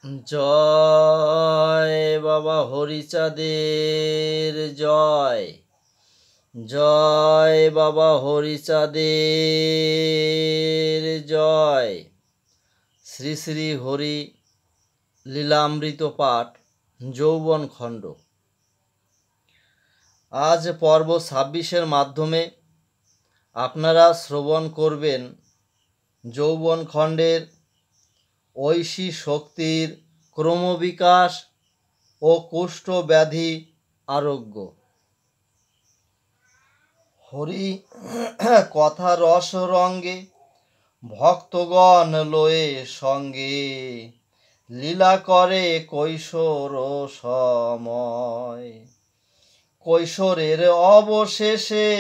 জয় বাবা হরিচাঁদের জয়। জয় বাবা হরিচাঁদের জয়। শ্রী শ্রী হরি লীলামৃত পাঠ যৌবন খণ্ড। আজ পর্ব ২৬-এর মাধ্যমে আপনারা শ্রবণ করবেন যৌবন খণ্ডের ঐশী শক্তির ক্রমবিকাশ ও কুষ্ঠ ব্যাধি আরোগ্য। হরি কথা রস রঙ্গে ভক্তগণ লয়ে সঙ্গে লীলা করে কৈশোর সময়। কৈশোরের অবশেষে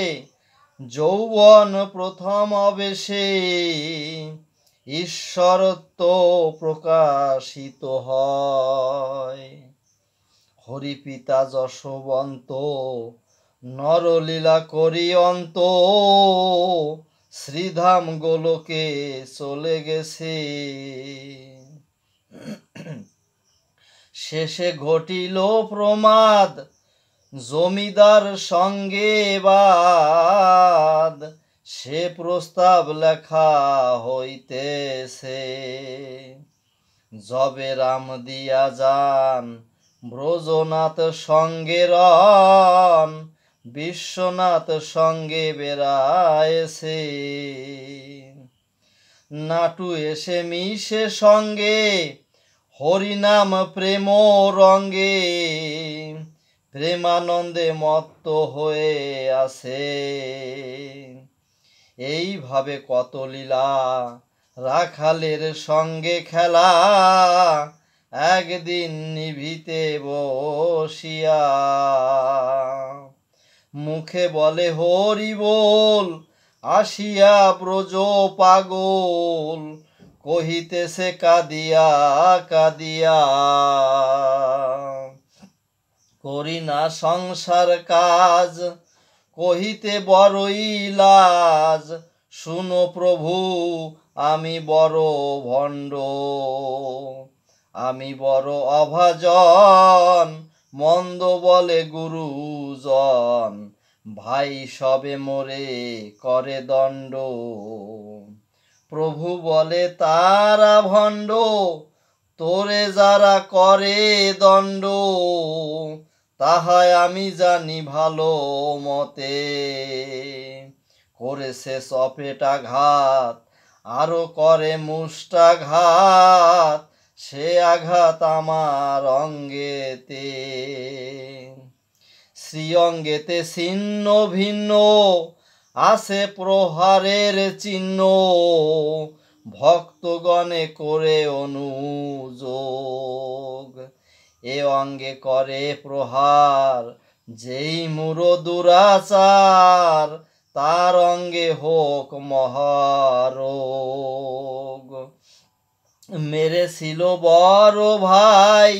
যৌবন প্রথম অবেশে ঈশ্বরত্ব প্রকাশিত হয়। হরিপিতা যশবন্ত নরলীলা করি অন্ত শ্রীধাম গোলকে চলে গেছে। শেষে ঘটিল প্রমাদ জমিদার সঙ্গে বাদ, সে প্রস্তাব লেখা হইতেছে। যবে রাম দিয়া যান ব্রজনাথ সঙ্গে রন, বিশ্বনাথ সঙ্গে বেড়ায়েছে। নাটু এসে মিশে সঙ্গে হরিনাম প্রেম রঙ্গে, প্রেমানন্দে মত্ত হয়ে আছে। এইভাবে কত লীলা রাখালের সঙ্গে খেলা, একদিন নিভিতে বসিয়া মুখে বলে হরি বল, আসিয়া ব্রজ পাগল কহিতেছে কাঁদিয়া কাঁদিয়া। করি না সংসার কাজ কহিতে বড়ই লাজ, শুনো প্রভু আমি বড় ভণ্ড। আমি বড় অভাজন, মন্দ বলে গুরুজন, ভাই সবে মোরে করে দণ্ড। প্রভু বলে তারা ভণ্ড, তোরে যারা করে দণ্ড, তাহাই আমি জানি ভালো মতে। করেছে চপেটাঘাত আরো করে মুষ্টাঘাত, সে আঘাত আমার অঙ্গেতে। শ্রীঅঙ্গেতে ছিন্ন ভিন্ন আছে প্রহারের চিহ্ন, ভক্তগণে করে অনুযোগ। এ অঙ্গে করে প্রহার যেই মূঢ় দুরাচার, তার অঙ্গে হোক মহারোগ। মেরেছিল বড় ভাই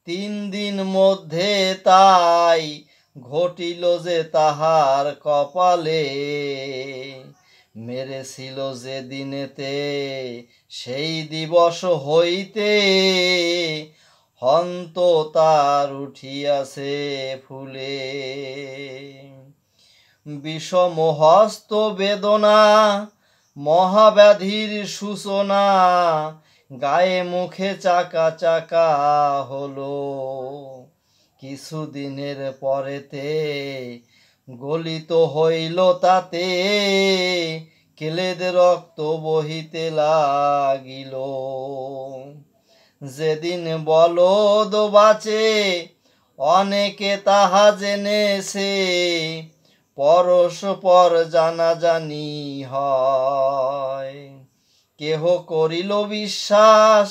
৩ দিন মধ্যে, তাই ঘটিল যে তাহার কপালে। মেরেছিল যে দিনেতে সেই দিবস হইতে, হন্ত তার উঠিয়াছে ফুলে। বিষম হস্ত বেদনা মহাব্যাধির সূচনা, গায়ে মুখে চাকা চাকা হলো। কিছুদিনের পরেতে গলিত হইল তাতে, কেলেদ রক্ত বহিতে লাগিল। যেদিন বলদ বাঁচে অনেকে তাহা জেনেছে, পরস্পর জানাজানি হয়। কেহ করিল বিশ্বাস,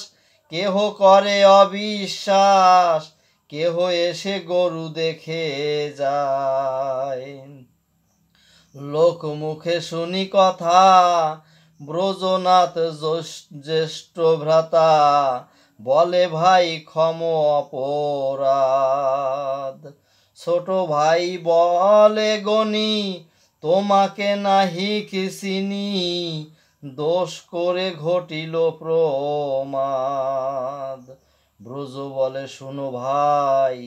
কেহ করে অবিশ্বাস, কেহ এসে গরু দেখে যায়। লোক মুখে শুনি কথা ব্রজনাথ জ্যেষ্ঠ ভ্রাতা, বলে ভাই ক্ষম অপরাধ। ছোট ভাই বলে গনি তোমাকে নাহি চিনি, দোষ করে ঘটিল প্রমাদ। ব্রজ বলে শুনো ভাই,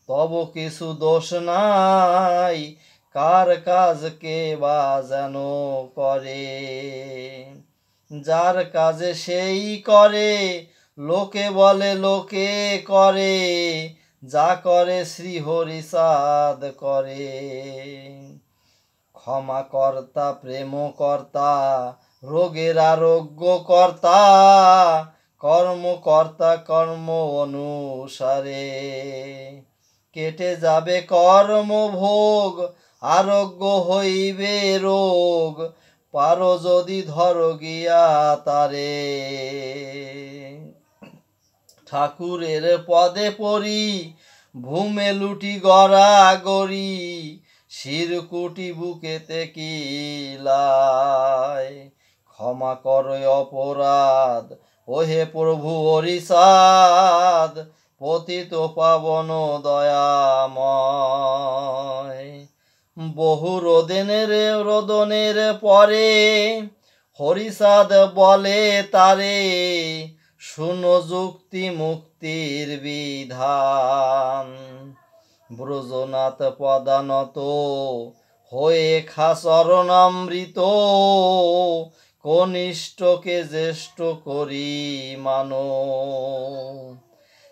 তব কিছু দোষ নাই, কার কাজ কে বা যেন করে, যার কাজে সেই করে, লোকে বলে লোকে করে, যা করে শ্রীহরি চাঁদ করে। ক্ষমা কর্তা প্রেম কর্তা, রোগের আরোগ্য কর্তা, কর্মকর্তা কর্ম অনুসারে, কেটে যাবে কর্ম ভোগ, আরোগ্য হইবে রোগ, পারো যদি ধরো গিয়া তারে। ঠাকুরের পদে পড়ি, ভূমে লুটি গড়া গড়ি, শিরকুটি বুকেতে কিলাই, ক্ষমা করো অপরাধ ওহে প্রভু হরিচাঁদ, পতিত পাবন দয়াময়। বহু রোদনের পরে হরিচাঁদ বলে তারে, শুনো যুক্তি মুক্তির বিধান, ব্রজনাথ পদানত হয়ে খাচরণামৃত, কনিষ্ঠকে জ্যেষ্ঠ করি মানো,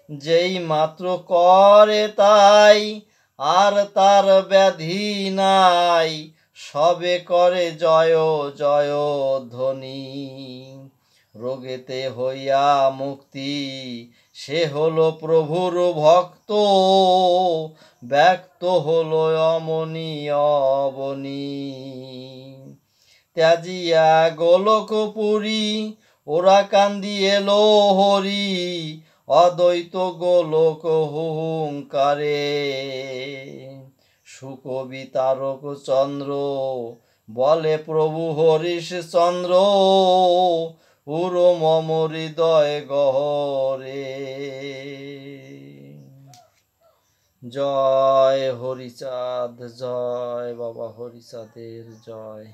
যেই মাত্র করে তাই আর তার ব্যাধি নাই, সবে করে জয় জয় ধ্বনি, রোগেতে হইয়া মুক্তি সে হলো প্রভুর ভক্ত, ব্যক্ত হলো অমনি অবনী। ত্যাজিয়া গোলকপুরী ওরা কান্দি এলো হরি, অদ্বৈত গোলক হুঙ্কারে, সুকবি তারক চন্দ্র বলে প্রভু হরিশ চন্দ্র, পুরো মম হৃদয় গহরে। জয় হরিচাঁদ, জয় বাবা হরিচাঁদের জয়।